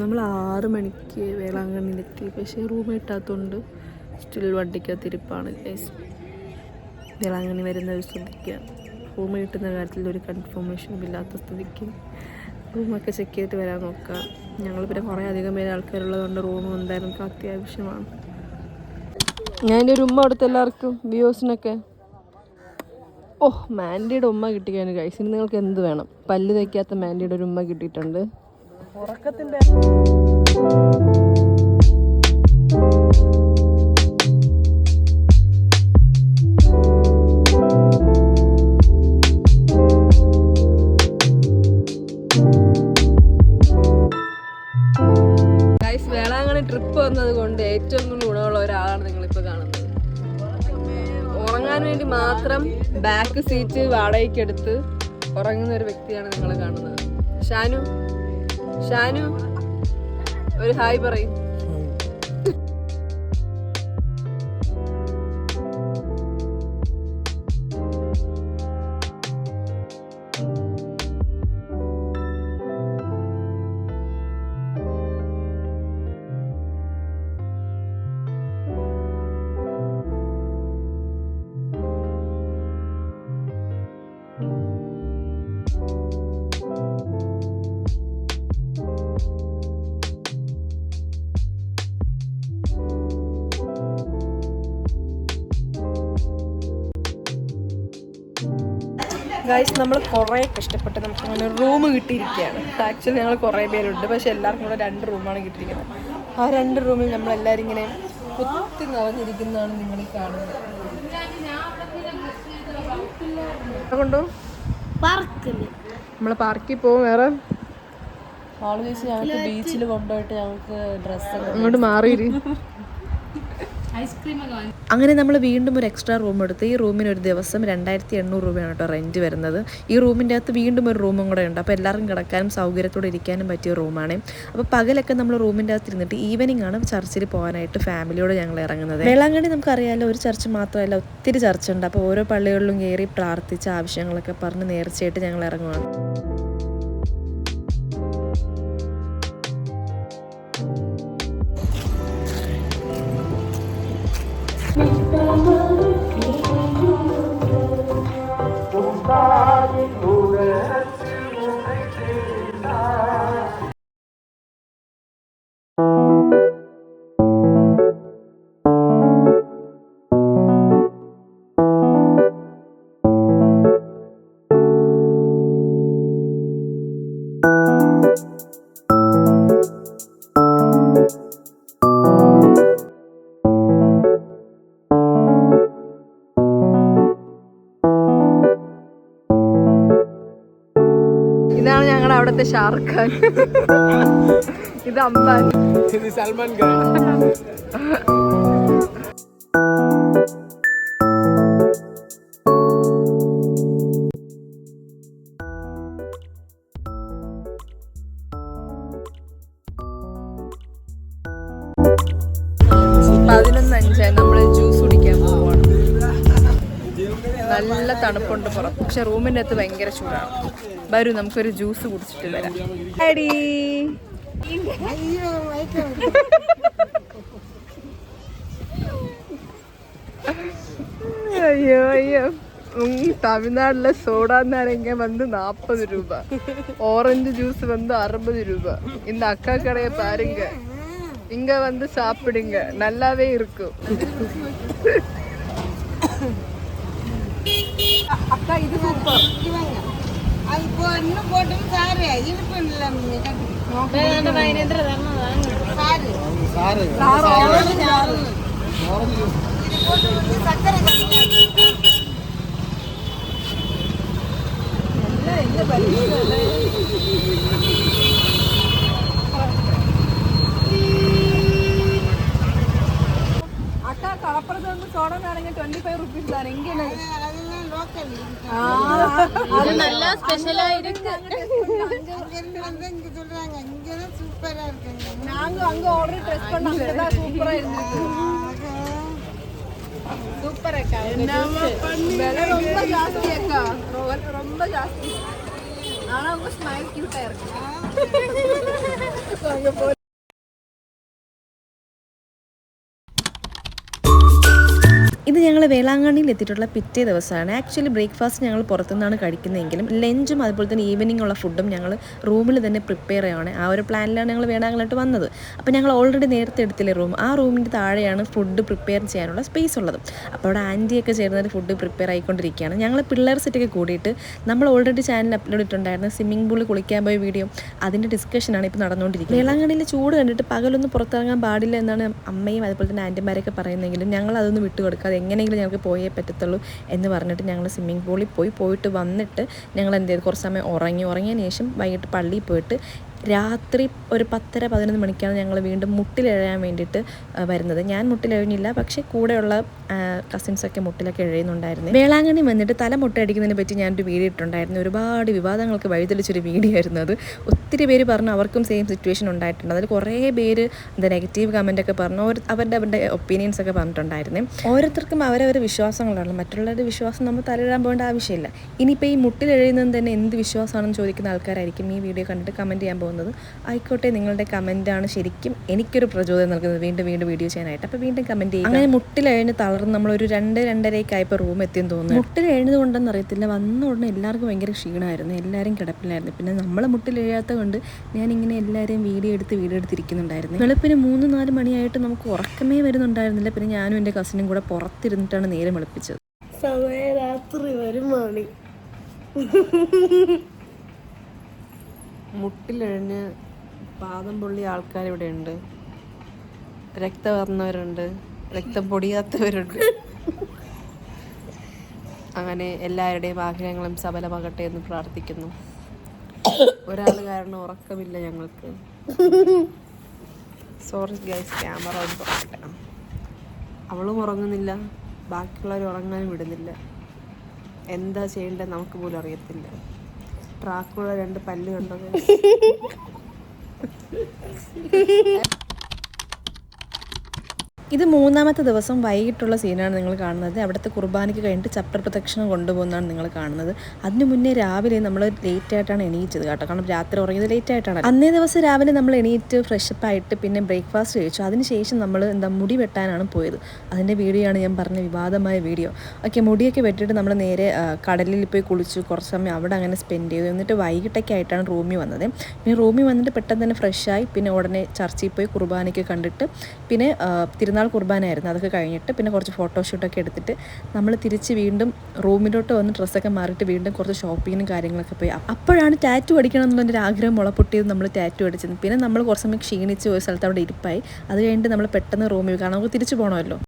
നമ്മൾ 6 മണിക്ക് വേളാങ്കണ്ണിയിലെത്തി. പക്ഷേ റൂം കിട്ടാത്തതുകൊണ്ട് സ്റ്റിൽ വണ്ടിക്കകത്തിരിപ്പാണ് ഗൈസ്. വേളാങ്കണ്ണി വരുന്നവർ ശ്രദ്ധിക്കുക. റൂം കിട്ടുന്ന കാര്യത്തിൽ ഒരു കൺഫർമേഷനും ഇല്ലാത്ത സ്ഥിതിക്ക് റൂമൊക്കെ ചെക്ക് ചെയ്തിട്ട് വരാൻ നോക്കുക. ഞങ്ങൾ പിന്നെ കുറേ അധികം പേര് ആൾക്കാരുള്ളതുകൊണ്ട് റൂം എന്തായാലും നമുക്ക് അത്യാവശ്യമാണ്. ഞാൻ എൻ്റെ ഒരു ഉമ്മ കൊടുത്ത എല്ലാവർക്കും വ്യൂസിനൊക്കെ. മാൻഡിയുടെ ഉമ്മ കിട്ടിയാണ് ഗൈസ്. ഇനി നിങ്ങൾക്ക് എന്ത് വേണം? പല്ല് തയ്ക്കാത്ത മാൻഡിയുടെ ഒരു ഉമ്മ കിട്ടിയിട്ടുണ്ട്. ഉറക്കത്തിൻ്റെ വേളാങ്കണ്ണി ട്രിപ്പ് വന്നത് കൊണ്ട് ഏറ്റവും കൂടുതൽ ഗുണമുള്ള ഒരാളാണ് നിങ്ങളിപ്പോൾ കാണുന്നത്. ഉറങ്ങാൻ വേണ്ടി മാത്രം ബാക്ക് സീറ്റ് വാടകയ്ക്ക് എടുത്ത് ഉറങ്ങുന്ന ഒരു വ്യക്തിയാണ് നിങ്ങൾ കാണുന്നത്. ഷാനു ഒരു ഹായ് പറയും. ഗൈസ്, നമ്മൾ കുറേ കഷ്ടപ്പെട്ട് നമുക്ക് അങ്ങനെ റൂം കിട്ടിയിരിക്കുകയാണ്. ആക്ച്വലി ഞങ്ങൾ കുറേ പേരുണ്ട്, പക്ഷെ എല്ലാവർക്കും കൂടെ 2 റൂമാണ് കിട്ടിയിരിക്കുന്നത്. ആ 2 റൂമിൽ നമ്മളെല്ലാവരും ഇങ്ങനെ കുത്തി നിറഞ്ഞിരിക്കുന്നതാണ് നിങ്ങൾ ഈ കാണുന്നത്. കൊണ്ടോ നമ്മൾ പാർക്കിൽ പോകും. വേറെ ആള് ചോദിച്ച് ഞങ്ങൾക്ക് ബീച്ചിൽ കൊണ്ടുപോയിട്ട് ഞങ്ങൾക്ക് ഡ്രസ്സ് അങ്ങോട്ട് മാറിയിരി. അങ്ങനെ നമ്മൾ വീണ്ടും ഒരു എക്സ്ട്രാ റൂം എടുത്ത്. ഈ റൂമിന് ഒരു ദിവസം 2800 രൂപയാണ് കേട്ടോ റെൻറ്റ് വരുന്നത്. ഈ റൂമിൻ്റെ അകത്ത് വീണ്ടും ഒരു റൂമും കൂടെ ഉണ്ട്. അപ്പോൾ എല്ലാവർക്കും കിടക്കാനും സൗകര്യത്തോടെ ഇരിക്കാനും പറ്റിയ റൂമാണ്. അപ്പോൾ പകലൊക്കെ നമ്മൾ റൂമിൻ്റെ അകത്ത് ഇരുന്നിട്ട് ഈവനിങ് ആണ് ചർച്ചിൽ പോകാനായിട്ട് ഫാമിലിയോട് ഞങ്ങൾ ഇറങ്ങുന്നത്. വേളാങ്കണ്ണി നമുക്കറിയാമല്ലോ, ഒരു ചർച്ച് മാത്രമല്ല, ഒത്തിരി ചർച്ചുണ്ട്. അപ്പോൾ ഓരോ പള്ളികളിലും കയറി പ്രാർത്ഥിച്ച ആവശ്യങ്ങളൊക്കെ പറഞ്ഞ് നേർച്ചയായിട്ട് ഞങ്ങൾ ഇറങ്ങുവാണ്. ഇതാണ് ഞങ്ങളുടെ അവിടുത്തെ ഷാറുഖ് ഖാൻ, ഇത് അംബാനി, ഇത് സൽമാൻ ഖാൻ. നമ്മൾ ജ്യൂസ് കുടിക്കാൻ പോവാണ്. നല്ല തണുപ്പുണ്ട് പുറത്ത്, പക്ഷെ റൂമിൻ്റെ അകത്ത് ഭയങ്കര ചൂടാണ്. വരൂ, നമുക്കൊരു ജ്യൂസ് കുടിച്ചിട്ട് വരാം. അയ്യോ അയ്യോ, തമിഴ്നാട്ടിലെ സോഡ എന്നാണെങ്കിൽ വന്ന് 40 രൂപ, ഓറഞ്ച് ജ്യൂസ് വന്ന് 60 രൂപ. இந்த அக்கா கடையை பாருங்க, இங்க வந்து சாப்பிடுங்க, நல்லாவே இருக்கும். அக்கா இது சூப்பர். இப்போ இன்னும் போட்டு சாரு இனிப்பு இல்ல நோக்கேன நைனேந்திர தரமா வாங்க. சாரு சாரு சாரு ஆரஞ்சு இது போட்டு சக்கரை கம்மியா நல்ல இந்த பரிசுல அக்கா கலப்பறது வந்து சோடா நானங்க 25 ரூபீஸ் தான். இங்க லோக்கல் அது நல்ல ஸ்பெஷலா இருக்கு. அங்க வந்து இங்க சொல்றாங்க இங்க தான் சூப்பரா இருக்குங்க. நாங்க அங்க ஆர்டர் ட்ரெஸ் பண்ணாங்க, அங்க தான் சூப்பரா இருந்துச்சு. சூப்பர் அக்கா. விலை ரொம்ப ஜாஸ்தி அக்கா, ரொம்ப ஜாஸ்தி. ஆனா உங்க ஸ்மைல் கியூட்டா இருக்கு. ഇത് ഞങ്ങൾ വേളാങ്കണ്ണിയിൽ എത്തിയിട്ടുള്ള പിറ്റേ ദിവസമാണ്. ആക്ച്വലി ബ്രേക്ക്ഫാസ്റ്റ് ഞങ്ങൾ പുറത്തുനിന്നാണ് കഴിക്കുന്നതെങ്കിലും ലഞ്ചും അതുപോലെ തന്നെ ഈവനിംഗ് ഉള്ള ഫുഡും ഞങ്ങൾ റൂമിൽ തന്നെ പ്രിപ്പയർ ചെയ്യുകയാണ്. ആ ഒരു പ്ലാനിലാണ് ഞങ്ങൾ വേളാങ്കണ്ണിലോട്ട് വന്നത്. അപ്പോൾ ഞങ്ങൾ ഓൾറെഡി നേരത്തെ എടുത്തില്ലേ റൂം, ആ റൂമിൻ്റെ താഴെയാണ് ഫുഡ് പ്രിപ്പയർ ചെയ്യാനുള്ള സ്പേസ് ഉള്ളത്. അപ്പോൾ അവിടെ ആൻറ്റിയൊക്കെ ചേർന്നിട്ട് ഫുഡ് പ്രിപ്പയർ ആയിക്കൊണ്ടിരിക്കുകയാണ്. ഞങ്ങൾ പിള്ളേർ സെറ്റൊക്കെ കൂടിയിട്ട് നമ്മൾ ഓൾറെഡി ചാനൽ അപ്ലോഡ് ഇട്ടിട്ടുണ്ടായിരുന്നു സ്വിമ്മിംഗ് പൂളിൽ കുളിക്കാൻ പോയ വീഡിയോ, അതിൻ്റെ ഡിസ്കഷനാണ് ഇപ്പോൾ നടന്നുകൊണ്ടിരിക്കുന്നത്. വേളാങ്കണ്ണിയിലെ ചൂട് കണ്ടിട്ട് പകലൊന്നും പുറത്തിറങ്ങാൻ പാടില്ല എന്നാണ് അമ്മയും അതുപോലെ തന്നെ ആൻറ്റിമാരൊക്കെ പറയുന്നെങ്കിലും ഞങ്ങൾ അതൊന്നും വിട്ടുകൊടുക്കാതെ എങ്ങനെയെങ്കിലും ഞങ്ങൾക്ക് പോയേ പറ്റത്തുള്ളൂ എന്ന് പറഞ്ഞിട്ട് ഞങ്ങൾ സ്വിമ്മിംഗ് പൂളിൽ പോയിട്ട് വന്നിട്ട് ഞങ്ങൾ എന്ത് ചെയ്തു, കുറച്ച് സമയം ഉറങ്ങിയതിന് ശേഷം വൈകിട്ട് പള്ളിയിൽ പോയിട്ട് രാത്രി ഒരു 10-11 മണിക്കാണ് ഞങ്ങൾ വീണ്ടും മുട്ടിലെഴയാൻ വേണ്ടിയിട്ട് വരുന്നത്. ഞാൻ മുട്ടിലെഴഞ്ഞില്ല, പക്ഷേ കൂടെയുള്ള കസിൻസൊക്കെ മുട്ടിലൊക്കെ എഴയുന്നുണ്ടായിരുന്നു. വേളാങ്കണ്ണി വന്നിട്ട് തല മുട്ടയടിക്കുന്നതിനെ പറ്റി ഞാനൊരു വീഡിയോ ഇട്ടുണ്ടായിരുന്നു. ഒരുപാട് വിവാദങ്ങൾക്ക് വഴിതെളിച്ചൊരു വീഡിയോ ആയിരുന്നു അത്. ഒത്തിരി പേര് പറഞ്ഞു അവർക്കും സെയിം സിറ്റുവേഷൻ ഉണ്ടായിട്ടുണ്ട്. അതിൽ കുറേ പേര് എന്താ നെഗറ്റീവ് കമൻറ്റൊക്കെ പറഞ്ഞു, അവരുടെ ഒപ്പീനിയൻസ് ഒക്കെ പറഞ്ഞിട്ടുണ്ടായിരുന്നു. ഓരോരുത്തർക്കും അവരവരുടെ വിശ്വാസങ്ങളാണ്, മറ്റുള്ളവരുടെ വിശ്വാസം നമ്മൾ തലയിടാൻ പോകേണ്ട ആവശ്യമില്ല. ഇനിയിപ്പോൾ ഈ മുട്ടിലെഴയുന്നത് തന്നെ എന്ത് വിശ്വാസമാണെന്ന് ചോദിക്കുന്ന ആൾക്കാരായിരിക്കും ഈ വീഡിയോ കണ്ടിട്ട് കമൻറ്റ് ചെയ്യാൻ പോകുന്നത്. ആയിക്കോട്ടെ, നിങ്ങളുടെ കമൻറ്റാണ് ശരിക്കും എനിക്കൊരു പ്രചോദനം നൽകുന്നത് വീണ്ടും വീഡിയോ ചെയ്യാനായിട്ട്. അപ്പോൾ വീണ്ടും കമൻറ്റ് ചെയ്യും. അങ്ങനെ മുട്ടിലെഴഞ്ഞ് തളർന്ന് നമ്മളൊരു 2-2:30 ആയപ്പോൾ റൂം എത്തിയെന്ന് തോന്നുന്നു. മുട്ടിലെഴുന്നത് കൊണ്ടെന്ന് അറിയത്തില്ല, വന്ന ഉടനെ എല്ലാവർക്കും ഭയങ്കര ക്ഷീണമായിരുന്നു, എല്ലാവരും കിടപ്പിലായിരുന്നു. പിന്നെ നമ്മളെ മുട്ടിലെഴാത്ത കൊണ്ട് ഞാനിങ്ങനെ എല്ലാവരെയും വീഡിയോ എടുത്തിരിക്കുന്നുണ്ടായിരുന്നു. വെളുപ്പിന് 3-4 മണിയായിട്ട് നമുക്ക് ഉറക്കമേ വരുന്നുണ്ടായിരുന്നില്ല. പിന്നെ ഞാനും എൻ്റെ കസിനും കൂടെ പുറത്തിരുന്നിട്ടാണ് നേരം വെളുപ്പിച്ചത്. സമയം രാത്രി 1 മണി. മുട്ടിലെഴഞ്ഞ് പാദം പൊള്ളിയ ആൾക്കാരിവിടെ ഉണ്ട്, രക്തം വന്നവരുണ്ട്, രക്തം പൊടിയാത്തവരുണ്ട്. അങ്ങനെ എല്ലാവരുടെയും ആഗ്രഹങ്ങളും സഫലമാകട്ടെ എന്ന് പ്രാർത്ഥിക്കുന്നു. ഒരാൾ കാരണം ഉറക്കമില്ല ഞങ്ങൾക്ക്. സോറി ഗൈസ്, ക്യാമറ ഒന്ന് പറയട്ടെ. അവളും ഉറങ്ങുന്നില്ല, ബാക്കിയുള്ളവർ ഉറങ്ങാനും വിടുന്നില്ല. എന്താ ചെയ്യേണ്ടത് നമുക്ക് പോലും അറിയത്തില്ല. പ്രാക്കുള്ള 2 പല്ല് കണ്ടത്. ഇത് 3ാമത്തെ ദിവസം വൈകിട്ടുള്ള സീനാണ് നിങ്ങൾ കാണുന്നത്. അവിടുത്തെ കുർബാനയ്ക്ക് കഴിഞ്ഞിട്ട് ചപ്ര പ്രദക്ഷിണം കൊണ്ടുപോകുന്നതാണ് നിങ്ങൾ കാണുന്നത്. അതിന് മുന്നേ രാവിലെ നമ്മൾ ലേറ്റായിട്ടാണ് എണീറ്റത് കേട്ടോ, കാരണം രാത്രി ഉറങ്ങിയത് ലേറ്റായിട്ടാണ്. അന്നേ ദിവസം രാവിലെ നമ്മൾ എണീറ്റ് ഫ്രഷപ്പ് ആയിട്ട് പിന്നെ ബ്രേക്ക്ഫാസ്റ്റ് കഴിച്ചു. അതിനുശേഷം നമ്മൾ മുടി വെട്ടാനാണ് പോയത്. അതിൻ്റെ വീഡിയോ ആണ് ഞാൻ പറഞ്ഞ വിവാദമായ വീഡിയോ. ഓക്കെ, മുടിയൊക്കെ വെട്ടിയിട്ട് നമ്മൾ നേരെ കടലിൽ പോയി കുളിച്ചു, കുറച്ച് സമയം അവിടെ അങ്ങനെ സ്പെൻഡ് ചെയ്തു. എന്നിട്ട് വൈകിട്ടൊക്കെ ആയിട്ടാണ് റൂമിൽ വന്നത്. പിന്നെ റൂമിൽ വന്നിട്ട് പെട്ടെന്ന് തന്നെ ഫ്രഷായി പിന്നെ ഉടനെ ചർച്ചിൽ പോയി കുർബാനയ്ക്ക് കണ്ടിട്ട് പിന്നെ തിരുനാൾ കുർബാനയായിരുന്നു, അതൊക്കെ കഴിഞ്ഞിട്ട് പിന്നെ കുറച്ച് ഫോട്ടോഷൂട്ടൊക്കെ എടുത്തിട്ട് നമ്മൾ തിരിച്ച് വീണ്ടും റൂമിലോട്ട് വന്ന് ഡ്രസ്സൊക്കെ മാറിയിട്ട് വീണ്ടും കുറച്ച് ഷോപ്പിങ്ങിനും കാര്യങ്ങളൊക്കെ പോയി. അപ്പോഴാണ് ടാറ്റു അടിക്കണം എന്നുള്ളൊരു ആഗ്രഹം മുളപ്പൊട്ടിയത്. നമ്മൾ ടാറ്റു അടിച്ചത്. പിന്നെ നമ്മൾ കുറച്ച് സമയം ക്ഷീണിച്ച് ഒരു സ്ഥലത്ത് അവിടെ ഇരിപ്പായി. അത് കഴിഞ്ഞിട്ട് നമ്മൾ പെട്ടെന്ന് റൂമിൽ കാരണം നമുക്ക് തിരിച്ചു പോകണമല്ലോ.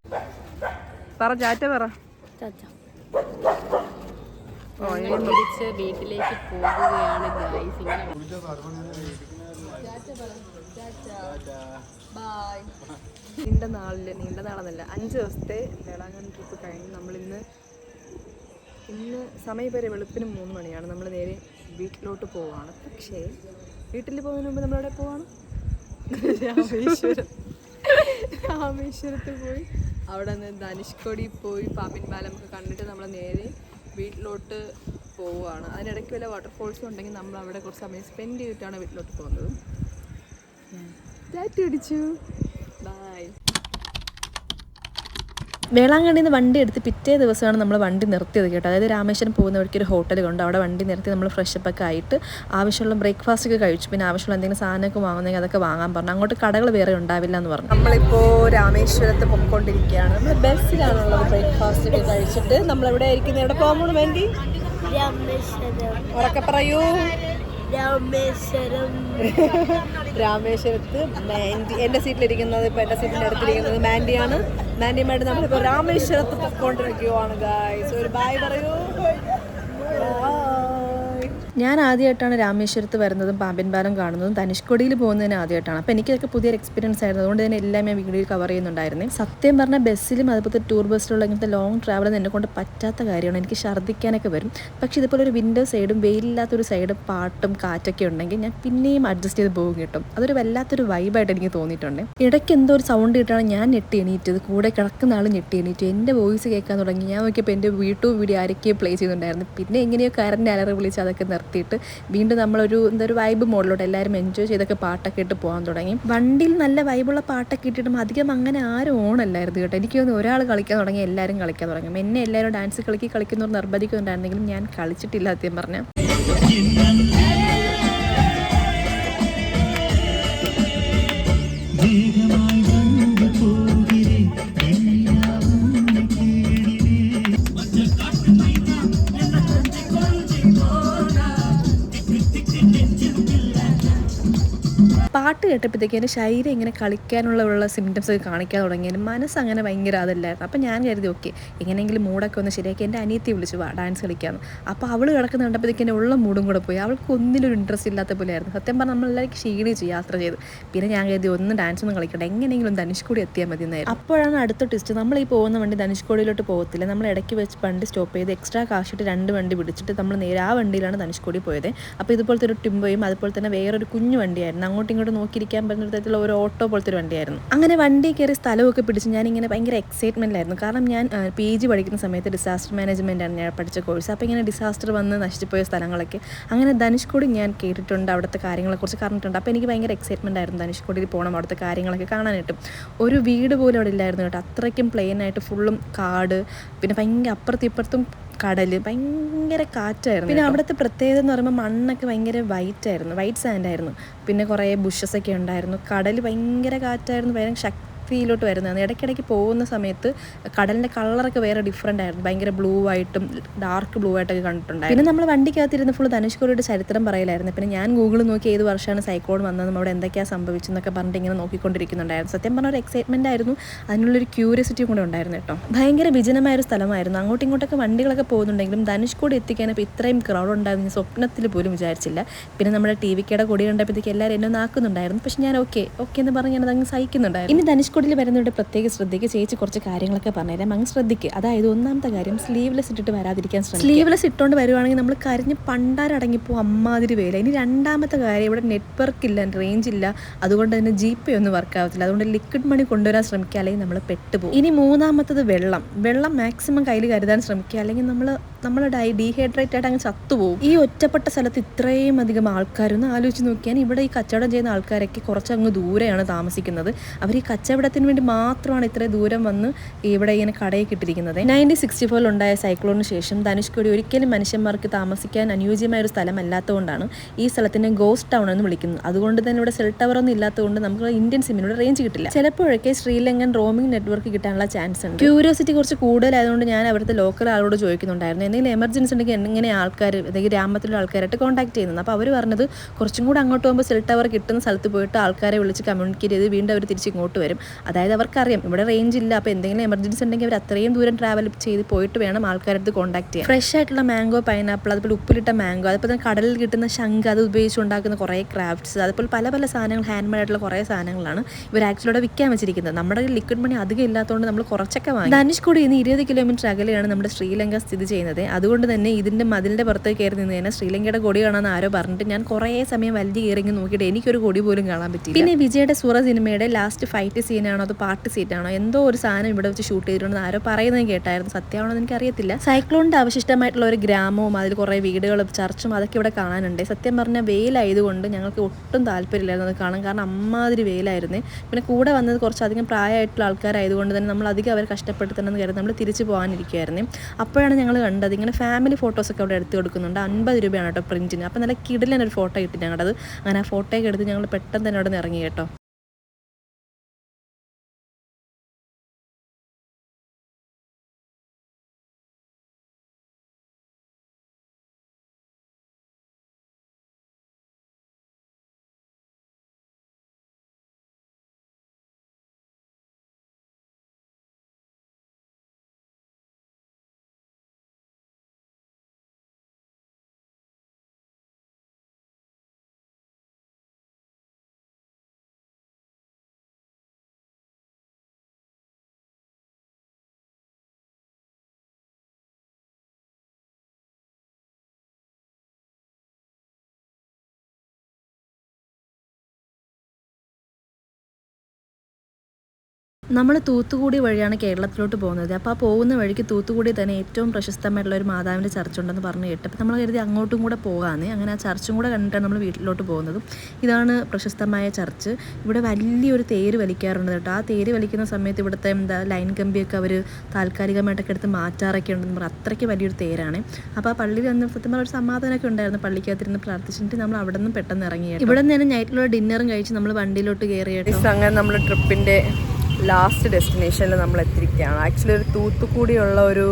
പറ ടാറ്റ പറ. തിരിച്ച് വീട്ടിലേക്ക് പോകുകയാണ് ഗൈസ്. നീണ്ട നാളെന്നല്ല 5 ദിവസത്തെ വേളാങ്കണ്ണി ട്രിപ്പ് കഴിഞ്ഞ് നമ്മളിന്ന് സമയം വരെ വെളുപ്പിന് 3 മണിയാണ്. നമ്മൾ നേരെ വീട്ടിലോട്ട് പോവുകയാണ്. പക്ഷേ വീട്ടിൽ പോകുന്നതിന് മുമ്പ് നമ്മളവിടെ പോവാണ് രാമേശ്വരത്ത് പോയി അവിടെ നിന്ന് ധനുഷ്കോടി പോയി പാമ്പിൻ പാലമൊക്കെ കണ്ടിട്ട് നമ്മൾ നേരെ വീട്ടിലോട്ട് പോവുകയാണ്. അതിനിടയ്ക്ക് വല്ല വാട്ടർഫോൾസും ഉണ്ടെങ്കിൽ നമ്മൾ അവിടെ കുറച്ച് സമയം സ്പെൻഡ് ചെയ്തിട്ടാണ് വീട്ടിലോട്ട് പോകുന്നത്. ടാറ്റു അടിച്ചു. ബൈ. വേളാങ്കണ്ണിയിൽ നിന്ന് വണ്ടി എടുത്ത് പിറ്റേ ദിവസമാണ് നമ്മൾ വണ്ടി നിർത്തിയത് കേട്ടോ. അതായത് രാമേശ്വരം പോകുന്ന വഴിക്ക് ഒരു ഹോട്ടൽ കൊണ്ട് അവിടെ വണ്ടി നിർത്തി നമ്മൾ ഫ്രഷപ്പൊക്കെ ആയിട്ട് ആവശ്യമുള്ള ബ്രേക്ക്ഫാസ്റ്റ് ഒക്കെ കഴിച്ചു. പിന്നെ ആവശ്യമുള്ള എന്തെങ്കിലും സാധനമൊക്കെ വാങ്ങുന്നെങ്കിൽ അതൊക്കെ വാങ്ങാൻ പറഞ്ഞു. അങ്ങോട്ട് കടകൾ വേറെ ഉണ്ടാവില്ല എന്ന് പറഞ്ഞു. നമ്മളിപ്പോൾ രാമേശ്വരത്ത് പൊയ്ക്കൊണ്ടിരിക്കുകയാണ്. നമ്മൾ ബസ്സിലാണുള്ളത്. ബ്രേക്ക്ഫാസ്റ്റ് ഒക്കെ കഴിച്ചിട്ട് നമ്മളെവിടെ ആയിരിക്കുന്നത്? എവിടെ പോകാൻ വേണ്ടി? ഉറക്കെ പറയൂ. രാമേശ്വരത്ത് മാൻഡി. എൻ്റെ സീറ്റിലിരിക്കുന്നത്, ഇപ്പോൾ എൻ്റെ സീറ്റിൻ്റെ അടുത്തിരിക്കുന്നത് മാൻഡിയാണ്. മാൻഡിയുമായിട്ട് നമ്മളിപ്പോൾ രാമേശ്വരത്ത് പൊയ്ക്കൊണ്ടിരിക്കുകയാണ് ഗായ്സ്. ഒരു ബൈ പറയൂ. ഞാൻ ആദ്യമായിട്ടാണ് രാമേശ്വരത്ത് വരുന്നതും പാമ്പിൻ പാലം കാണുന്നതും ധനുഷ്കോടിയിൽ പോകുന്നതിന് ആദ്യമായിട്ടാണ്. അപ്പോൾ എനിക്കൊക്കെ പുതിയൊരു എക്സ്പീരിയൻസ് ആയിരുന്നു. അതുകൊണ്ട് തന്നെ എല്ലാം ഞാൻ വീഡിയോയിൽ കവർ ചെയ്യുന്നുണ്ടായിരുന്നു. സത്യം പറഞ്ഞാൽ ബസ്സിലും അതുപോലത്തെ ടൂർ ബസ്സിലുള്ള ഇങ്ങനത്തെ ലോങ് ട്രാവൽ എന്നെ കൊണ്ട് പറ്റാത്ത കാര്യമാണ്. എനിക്ക് ഛർദ്ദിക്കാനൊക്കെ വരും. പക്ഷേ ഇതുപോലെ ഒരു വിൻഡോ സൈഡും വെയിലില്ലാത്തൊരു സൈഡും പാട്ടും കാറ്റൊക്കെ ഉണ്ടെങ്കിൽ ഞാൻ പിന്നെയും അഡ്ജസ്റ്റ് ചെയ്ത് പോകും കിട്ടും. അതൊരു വല്ലാത്തൊരു വൈബായിട്ട് എനിക്ക് തോന്നിയിട്ടുണ്ട്. ഇടയ്ക്ക് എന്തോ ഒരു സൗണ്ട് കിട്ടാണ് ഞാൻ ഞെട്ടി എണീറ്റത്. കൂടെ കിടക്കുന്ന ആൾ ഞെട്ടി എണീറ്റു. എൻ്റെ വോയിസ് കേൾക്കാൻ തുടങ്ങി. ഞാൻ നോക്കിയപ്പോൾ എൻ്റെ യൂട്യൂബ് വീഡിയോ ആരൊക്കെയോ പ്ലേ ചെയ്യുന്നുണ്ടായിരുന്നു. പിന്നെ എങ്ങനെയോ കറണ്ട് അലറി വിളിച്ച് അതൊക്കെ നിർത്തിയിട്ട് വീണ്ടും നമ്മളൊരു ഒരു വൈബ് മോഡിലോട്ട് എല്ലാവരും എൻജോയ് ചെയ്തൊക്കെ പാട്ടൊക്കെ ഇട്ട് പോകാൻ തുടങ്ങി. വണ്ടിയിൽ നല്ല വൈബുള്ള പാട്ടൊക്കെ ഇട്ടിട്ടും അധികം അങ്ങനെ ആരും ഓണല്ലായിരുന്നു കേട്ടോ. എനിക്ക് തോന്നുന്നു ഒരാൾ കളിക്കാൻ തുടങ്ങി എല്ലാവരും കളിക്കാൻ തുടങ്ങി. എന്നെ എല്ലാവരും ഡാൻസ് കളിക്കുന്നവർ നിർബന്ധിക്കുന്നുണ്ടായിരുന്നെങ്കിലും ഞാൻ കളിച്ചിട്ടില്ല സത്യം പറഞ്ഞാൽ. പാട്ട് കേട്ടപ്പോഴത്തേക്ക് എൻ്റെ ശരീരം ഇങ്ങനെ കളിക്കാനുള്ള സിംറ്റംസ് ഒക്കെ കാണിക്കാൻ തുടങ്ങിയാലും മനസ്സങ്ങനെ ഭയങ്കര അതല്ലായിരുന്നു. അപ്പോൾ ഞാൻ കരുതി ഓക്കെ എങ്ങനെയെങ്കിലും മൂടൊക്കെ ഒന്ന് ശരിയാക്കി എൻ്റെ അനിയത്തി വിളിച്ചു വാ ഡാൻസ് കളിക്കാമെന്ന്. അപ്പോൾ അവൾ കിടക്കുന്ന കണ്ടപ്പോഴത്തേക്ക് എൻ്റെ ഉള്ള മൂടും കൂടെ പോയി. അവൾക്ക് ഒന്നിലൊരു ഇൻട്രസ്റ്റ് ഇല്ലാത്ത പോലെയായിരുന്നു. സത്യം പറഞ്ഞാൽ നമ്മളെല്ലാവരും ക്ഷീണിച്ചു യാത്ര ചെയ്ത്. പിന്നെ ഞാൻ കരുതി ഒന്ന് ഡാൻസ് ഒന്നും കളിക്കണ്ട, എങ്ങനെയെങ്കിലും ധനുഷ്കോടി എത്തിയാൽ മതി എന്നായിരുന്നു. അപ്പോഴാണ് അടുത്ത ടെസ്റ്റ്. നമ്മൾ ഈ പോകുന്ന വണ്ടി ധനുഷ്കോടിയിലോട്ട് പോകത്തില്ല. നമ്മൾ ഇടയ്ക്ക് വെച്ച് വണ്ടി സ്റ്റോപ്പ് ചെയ്ത് എക്സ്ട്രാ കാശിട്ട് 2 വണ്ടി പിടിച്ചിട്ട് നമ്മൾ നേരെ ആ വണ്ടിയിലാണ് ധനുഷ്കോടി പോയത്. അപ്പോൾ ഇതുപോലത്തെ ഒരു ടിമ്പോയും അതുപോലെ തന്നെ വേറൊരു കുഞ്ഞു വണ്ടിയായിരുന്നു. അങ്ങോട്ടും ഇങ്ങോട്ട് നോക്കിയിരിക്കാൻ പറ്റുന്ന തരത്തിലുള്ള ഒരു ഓട്ടോ പോലത്തെ ഒരു വണ്ടിയായിരുന്നു. അങ്ങനെ വണ്ടി കയറി സ്ഥലമൊക്കെ പിടിച്ച് ഞാനിങ്ങനെ ഭയങ്കര എക്സൈറ്റ്മെൻറ്റിലായിരുന്നു. കാരണം ഞാൻ PG പഠിക്കുന്ന സമയത്ത് ഡിസാസ്റ്റർ മാനേജ്മെൻറ്റാണ് ഞാൻ പഠിച്ച കോഴ്സ്. അപ്പോൾ ഇങ്ങനെ ഡിസാസ്റ്റർ വന്ന് നശിച്ചുപോയ സ്ഥലങ്ങളൊക്കെ അങ്ങനെ ധനുഷ്കോടി ഞാൻ കേട്ടിട്ടുണ്ട്, അവിടുത്തെ കാര്യങ്ങളെക്കുറിച്ച് പറഞ്ഞിട്ടുണ്ട്. അപ്പോൾ എനിക്ക് ഭയങ്കര എക്സൈറ്റ്മെൻ്റ് ആയിരുന്നു ധനുഷ്കോടിയിൽ പോകണം, അവിടുത്തെ കാര്യങ്ങളൊക്കെ കാണാനായിട്ട്. ഒരു വീട് പോലും അവിടെ ഇല്ലായിരുന്നു കേട്ടോ. അത്രയ്ക്കും പ്ലെയിനായിട്ട് ഫുള്ളും കാട്, പിന്നെ ഭയങ്കര അപ്പുറത്തും കടൽ, ഭയങ്കര കാറ്റായിരുന്നു. പിന്നെ അവിടുത്തെ പ്രത്യേകത എന്ന് പറയുമ്പോൾ മണ്ണൊക്കെ ഭയങ്കര വൈറ്റ് സാൻഡായിരുന്നു. പിന്നെ കുറേ ബുഷസൊക്കെ ഉണ്ടായിരുന്നു. കടൽ ഭയങ്കര കാറ്റായിരുന്നു, ഭയങ്കര ശക്തിയിലോട്ട് വരുന്നതാണ്. ഇടയ്ക്കിടയ്ക്ക് പോകുന്ന സമയത്ത് കടലിൻ്റെ കളറൊക്കെ വേറെ ഡിഫറെൻ്റ് ആയിരുന്നു. ഭയങ്കര ബ്ലൂ ആയിട്ടും ഡാർക്ക് ബ്ലൂ ആയിട്ടൊക്കെ കണ്ടിട്ടുണ്ടായിരുന്നു. പിന്നെ നമ്മൾ വണ്ടിക്കകത്തിരുന്ന് ഫുൾ ധനുഷ്കോടിയുടെ ചരിത്രം പറയലായിരുന്നു. പിന്നെ ഞാൻ ഗൂഗിൾ നോക്കി ഏത് വർഷമാണ് സൈക്ലോൺ വന്നതും അവിടെ എന്തൊക്കെയാണ് സംഭവിച്ചെന്നൊക്കെ പറഞ്ഞിട്ട് ഇങ്ങനെ നോക്കിക്കൊണ്ടിരിക്കുന്നുണ്ടായിരുന്നു. സത്യം പറഞ്ഞ ഒരു എക്സൈറ്റ്മെൻ്റ് ആയിരുന്നു, അതിനുള്ളൊരു ക്യൂരിയോസിറ്റിയും കൂടെ ഉണ്ടായിരുന്നു കേട്ടോ. ഭയങ്കര വിജനമായൊരു സ്ഥലമായിരുന്നു. അങ്ങോട്ടും ഇങ്ങോട്ടൊക്കെ വണ്ടികളൊക്കെ പോകുന്നുണ്ടെങ്കിലും ധനുഷ്കോടി എത്തിക്കാനപ്പോൾ ഇത്രയും ക്രൗഡ് ഉണ്ടായിരുന്നു സ്വപ്നത്തിൽ പോലും വിചാരിച്ചില്ല. പിന്നെ നമ്മുടെ TVക്കയുടെ കൊടി കണ്ടപ്പോഴത്തേക്ക് എല്ലാവരും എന്നെ നാക്കുന്നുണ്ടായിരുന്നു. പക്ഷെ ഞാൻ ഓക്കെ എന്ന് പറഞ്ഞ് ഞാനതങ്ങ് സഹിക്കുന്നുണ്ടായിരുന്നു. ഇനി ധനുഷ്കോടിയിൽ വരുന്നവരുടെ പ്രത്യേക ശ്രദ്ധയ്ക്ക് ചേച്ചി കുറച്ച് കാര്യങ്ങളൊക്കെ പറഞ്ഞുതരാം, അങ്ങ് ശ്രദ്ധിക്കുക. അതായത് ഒന്നാമത്തെ കാര്യം സ്ലീവ്ലെസ് ഇട്ടിട്ട് വരാതിരിക്കാൻ ശ്രമിക്കുക. സ്ലീവ്ലെസ് ഇട്ടുകൊണ്ട് വരുവാണെങ്കിൽ നമ്മൾ കരഞ്ഞ് പണ്ടാരടങ്ങിപ്പോൾ അമ്മാതിരി വേല. ഇനി രണ്ടാമത്തെ കാര്യം, ഇവിടെ നെറ്റ്വർക്ക് ഇല്ല, റേഞ്ച് ഇല്ല, അതുകൊണ്ട് തന്നെ GP ഒന്നും വർക്ക് ആവത്തില്ല. അതുകൊണ്ട് ലിക്വിഡ് മണി കൊണ്ടുവരാൻ ശ്രമിക്കുക, അല്ലെങ്കിൽ നമ്മൾ പെട്ടുപോകും. ഇനി മൂന്നാമത്തത് വെള്ളം മാക്സിമം കയ്യിൽ കരുതാൻ ശ്രമിക്കുക, അല്ലെങ്കിൽ നമ്മൾ ഡീഹൈഡ്രേറ്റ് ആയിട്ട് അങ്ങ് ചത്തുപോകും. ഈ ഒറ്റപ്പെട്ട സ്ഥലത്ത് ഇത്രയും അധികം ആൾക്കാരൊന്ന് ആലോചിച്ച് നോക്കിയാൽ ഇവിടെ ഈ കച്ചവടം ചെയ്യുന്ന ആൾക്കാരൊക്കെ കുറച്ചങ്ങ് ദൂരെയാണ് താമസിക്കുന്നത്. അവർ ഈ കച്ചവടത്തിന് വേണ്ടി മാത്രമാണ് ഇത്രയും ദൂരം വന്ന് ഇവിടെ ഇങ്ങനെ കടയൊക്കെ ഇട്ടിരിക്കുന്നത്. 1964 ഉണ്ടായ സൈക്ലോണിന് ശേഷം ധനുഷ്കോടി ഒരിക്കലും മനുഷ്യന്മാർക്ക് താമസിക്കാൻ അനുയോജ്യമായ ഒരു സ്ഥലമല്ലാത്തതുകൊണ്ടാണ് ഈ സ്ഥലത്തിനെ ഗോസ്റ്റ് ടൗൺ എന്ന് വിളിക്കുന്നത്. അതുകൊണ്ട് തന്നെ ഇവിടെ സെൽ ടവർ ഒന്നും ഇല്ലാത്തതുകൊണ്ട് നമുക്ക് ഇന്ത്യൻ സിമ്മിനോട് റേഞ്ച് കിട്ടില്ല. ചിലപ്പോഴൊക്കെ ശ്രീലങ്കൻ റോമിംഗ് നെറ്റ്വർക്ക് കിട്ടാനുള്ള ചാൻസ് ഉണ്ട്. ക്യൂരിയോസിറ്റി കുറച്ച് കൂടുതലായതുകൊണ്ട് ഞാൻ അവിടുത്തെ ലോക്കൽ ആളോട് ചോദിക്കുന്നുണ്ടായിരുന്നു, എന്തെങ്കിലും എമർജൻസി ഉണ്ടെങ്കിൽ എങ്ങനെ ആൾക്കാർ, അതായത് ഗ്രാമത്തിലുള്ള ആൾക്കാരായിട്ട് കോൺടാക്ട് ചെയ്യുന്നത്. അപ്പോൾ അവർ പറഞ്ഞത് കുറച്ചും കൂടെ അങ്ങോട്ട് പോകുമ്പോൾ സെൽ ടവർ കിട്ടുന്ന സ്ഥലത്ത് പോയിട്ട് ആൾക്കാരെ വിളിച്ച് കമ്മ്യൂണിക്കേറ്റ് ചെയ്ത് വീണ്ടും അവർ തിരിച്ച് ഇങ്ങോട്ട് വരും. അതായത് അവർക്കറിയാം ഇവിടെ റേഞ്ച് ഇല്ല, അപ്പോൾ എന്തെങ്കിലും എമർജൻസി ഉണ്ടെങ്കിൽ അവർ അത്രയും ദൂരം ട്രാവൽ ചെയ്ത് പോയിട്ട് വേണം ആൾക്കാരടുത്ത് കോൺടാക്ട് ചെയ്യാൻ. ഫ്രഷ് ആയിട്ടുള്ള മാംഗോ, പൈനാപ്പിൾ, അതുപോലെ ഉപ്പിലിട്ട മാംഗോ, അതുപോലെ തന്നെ കടലിൽ കിട്ടുന്ന ശംഖ്, അത് ഉപയോഗിച്ച് ഉണ്ടാക്കുന്ന കുറേ ക്രാഫ്റ്റ്സ്, അതുപോലെ പല സാധനങ്ങൾ, ഹാൻഡ് മെയ്ഡ് ആയിട്ടുള്ള കുറേ സാധനങ്ങളാണ് ഇവർ ആക്ച്വലി ഇവിടെ വിൽക്കാൻ വെച്ചിരിക്കുന്നത്. നമ്മുടെ ലിക്വിഡ് മണി അധികം ഇല്ലാത്തതുകൊണ്ട് നമ്മൾ കുറച്ചൊക്കെ വാങ്ങി. ധനുഷ്കോടി ഇന്ന് 20 കിലോമീറ്റർ അകലെയാണ് നമ്മുടെ ശ്രീലങ്ക സ്ഥിതി ചെയ്യുന്നത്. അതുകൊണ്ട് തന്നെ ഇതിൻ്റെ മതിലിൻ്റെ പുറത്തേക്ക് കയറി നിന്ന് തന്നെ ശ്രീലങ്കയുടെ കൊടി കാണാമെന്ന് ആരോ പറഞ്ഞിട്ട് ഞാൻ കുറേ സമയം വലിയ കയറിങ്ങി നോക്കിയിട്ട് എനിക്കൊരു കൊടി പോലും കാണാൻ പറ്റി. പിന്നെ വിജയുടെ സുറ സിനിമയുടെ ലാസ്റ്റ് ഫൈറ്റ് സീനാണോ അത് പാട്ട് സീനാണോ എന്തോ ഒരു സാധനം ഇവിടെ വെച്ച് ഷൂട്ട് ചെയ്തിട്ടുണ്ടെന്ന് ആരോ പറയുന്നത് കേട്ടായിരുന്നു. സത്യമാണോ എന്ന് എനിക്കറിയത്തില്ല. സൈക്ലോണിൻ്റെ അവശിഷ്ടമായിട്ടുള്ള ഒരു ഗ്രാമവും അതിൽ കുറേ വീടുകളും ചർച്ചും അതൊക്കെ ഇവിടെ കാണാനുണ്ട്. സത്യം പറഞ്ഞാൽ വെയിലായതുകൊണ്ട് ഞങ്ങൾക്ക് ഒട്ടും താല്പര്യമില്ലായിരുന്നു അത് കാണാൻ, കാരണം അമ്മാതിരി വെയിലായിരുന്നു. പിന്നെ കൂടെ വന്നത് കുറച്ചധികം പ്രായമായിട്ടുള്ള ആൾക്കാരായതുകൊണ്ട് തന്നെ നമ്മൾ അധികം അവർ കഷ്ടപ്പെടുത്തണമെന്ന് കരുതി നമ്മൾ തിരിച്ചു പോകാനിരിക്കുമായിരുന്നു. അപ്പോഴാണ് ഞങ്ങൾ കണ്ടത് ഇങ്ങനെ ഫാമിലി ഫോട്ടോസൊക്കെ അവിടെ എടുത്ത് കൊടുക്കുന്നുണ്ട്. 50 രൂപയാണ് കേട്ടോ പ്രിൻറ്റിന്. അപ്പോൾ നല്ല കിടിലനൊരു ഫോട്ടോ കിട്ടി ഞങ്ങളത്. അങ്ങനെ ആ ഫോട്ടോയൊക്കെ എടുത്ത് ഞങ്ങൾ പെട്ടെന്ന് തന്നെ അവിടെ നിന്ന് ഇറങ്ങി കേട്ടോ. നമ്മൾ തൂത്തുക്കുടി വഴിയാണ് കേരളത്തിലോട്ട് പോകുന്നത്. അപ്പോൾ ആ പോകുന്ന വഴിക്ക് തൂത്തുക്കുടി തന്നെ ഏറ്റവും പ്രശസ്തമായിട്ടുള്ള ഒരു മാതാവിൻ്റെ ചർച്ച് ഉണ്ടെന്ന് പറഞ്ഞു കേട്ടു. അപ്പോൾ നമ്മൾ കരുതി അങ്ങോട്ടും കൂടെ പോകാമെന്ന്. അങ്ങനെ ആ ചർച്ചും കൂടെ കണ്ടിട്ടാണ് നമ്മൾ വീട്ടിലോട്ട് പോകുന്നതും. ഇതാണ് പ്രശസ്തമായ ചർച്ച്. ഇവിടെ വലിയൊരു തേര് വലിക്കാറുണ്ട് കേട്ടോ. ആ തേര് വലിക്കുന്ന സമയത്ത് ഇവിടുത്തെ ലൈൻ കമ്പിയൊക്കെ അവർ താൽക്കാലികമായിട്ടൊക്കെ എടുത്ത് മാറ്റാറൊക്കെ ഉണ്ടെന്ന് പറയും. അത്രയ്ക്ക് വലിയൊരു തേരാണ്. അപ്പോൾ ആ പള്ളിയിൽ വന്ന് സത്യം പറഞ്ഞ ഒരു സമാധാനമൊക്കെ ഉണ്ടായിരുന്നു. പള്ളിക്കകത്തിരുന്ന് പ്രാർത്ഥിച്ചിട്ട് നമ്മൾ അവിടെ നിന്നും പെട്ടെന്ന് ഇറങ്ങി. ഇവിടെ നിന്ന് തന്നെ നൈറ്റിലുള്ള ഡിന്നറും കഴിച്ച് നമ്മൾ വണ്ടിയിലോട്ട് കയറിയിട്ട് അങ്ങനെ നമ്മൾ ട്രിപ്പിൻ്റെ ലാസ്റ്റ് ഡെസ്റ്റിനേഷനിൽ നമ്മൾ എത്തിയിരിക്കുകയാണ്. ആക്ച്വലി ഒരു തൂത്തുക്കുടിയുള്ള ഒരു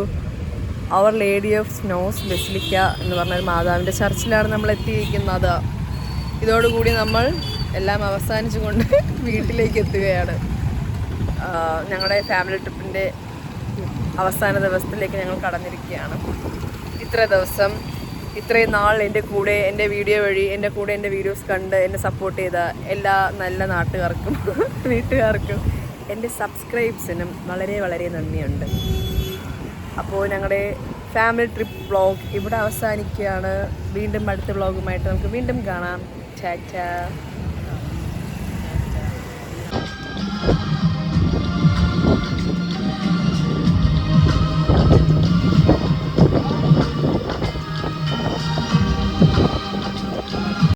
അവർ ലേഡി ഓഫ് സ്നോസ് ബെസിലിക്ക എന്ന് പറഞ്ഞ മാതാവിൻ്റെ ചർച്ചിലാണ് നമ്മൾ എത്തിയിരിക്കുന്നത്. ഇതോടുകൂടി നമ്മൾ എല്ലാം അവസാനിച്ചുകൊണ്ട് വീട്ടിലേക്ക് എത്തുകയാണ്. ഞങ്ങളുടെ ഫാമിലി ട്രിപ്പിൻ്റെ അവസാന ദിവസത്തിലേക്ക് ഞങ്ങൾ കടന്നിരിക്കുകയാണ്. ഇത്ര ദിവസം ഇത്രയും നാൾ എൻ്റെ കൂടെ എൻ്റെ വീഡിയോ വഴി എൻ്റെ കൂടെ എൻ്റെ വീഡിയോസ് കണ്ട് എന്നെ സപ്പോർട്ട് ചെയ്ത എല്ലാ നല്ല നാട്ടുകാർക്കും വീട്ടുകാർക്കും എൻ്റെ സബ്സ്ക്രൈബ്സിനും വളരെ വളരെ നന്ദിയുണ്ട്. അപ്പോൾ ഞങ്ങളുടെ ഫാമിലി ട്രിപ്പ് വ്ളോഗ് ഇവിടെ അവസാനിക്കുകയാണ്. വീണ്ടും അടുത്ത വ്ളോഗുമായിട്ട് നമുക്ക് വീണ്ടും കാണാം. ടാറ്റാ.